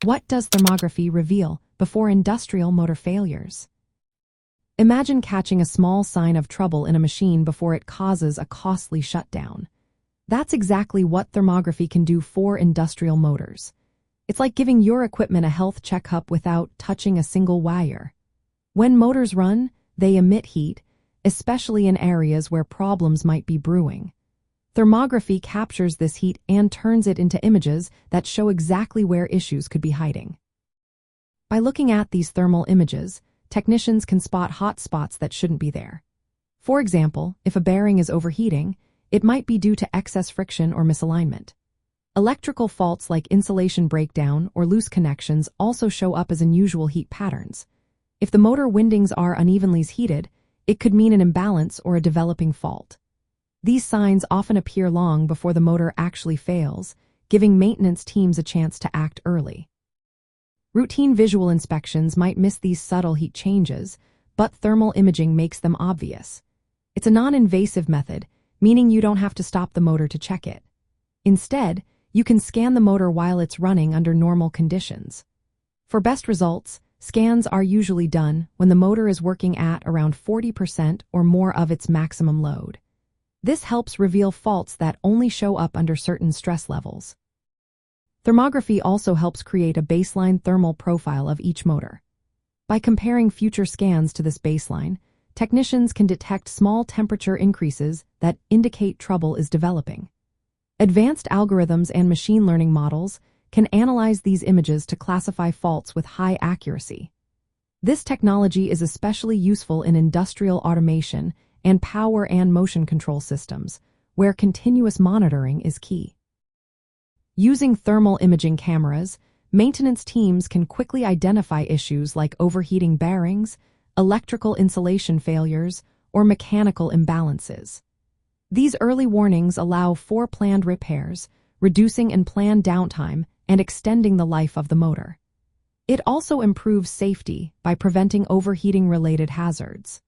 What does thermography reveal before industrial motor failures? Imagine catching a small sign of trouble in a machine before it causes a costly shutdown. That's exactly what thermography can do for industrial motors. It's like giving your equipment a health checkup without touching a single wire. When motors run, they emit heat, especially in areas where problems might be brewing. Thermography captures this heat and turns it into images that show exactly where issues could be hiding. By looking at these thermal images, technicians can spot hot spots that shouldn't be there. For example, if a bearing is overheating, it might be due to excess friction or misalignment. Electrical faults like insulation breakdown or loose connections also show up as unusual heat patterns. If the motor windings are unevenly heated, it could mean an imbalance or a developing fault. These signs often appear long before the motor actually fails, giving maintenance teams a chance to act early. Routine visual inspections might miss these subtle heat changes, but thermal imaging makes them obvious. It's a non-invasive method, meaning you don't have to stop the motor to check it. Instead, you can scan the motor while it's running under normal conditions. For best results, scans are usually done when the motor is working at around 40% or more of its maximum load. This helps reveal faults that only show up under certain stress levels. Thermography also helps create a baseline thermal profile of each motor. By comparing future scans to this baseline, technicians can detect small temperature increases that indicate trouble is developing. Advanced algorithms and machine learning models can analyze these images to classify faults with high accuracy. This technology is especially useful in industrial automation and power and motion control systems, where continuous monitoring is key. Using thermal imaging cameras, maintenance teams can quickly identify issues like overheating bearings, electrical insulation failures, or mechanical imbalances. These early warnings allow for planned repairs, reducing unplanned downtime and extending the life of the motor. It also improves safety by preventing overheating-related hazards.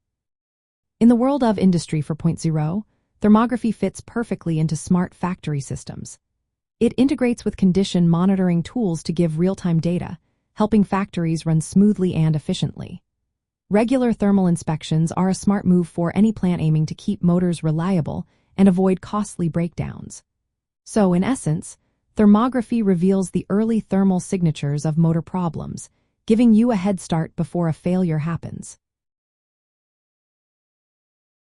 In the world of Industry 4.0, thermography fits perfectly into smart factory systems. It integrates with condition monitoring tools to give real-time data, helping factories run smoothly and efficiently. Regular thermal inspections are a smart move for any plant aiming to keep motors reliable and avoid costly breakdowns. So, in essence, thermography reveals the early thermal signatures of motor problems, giving you a head start before a failure happens.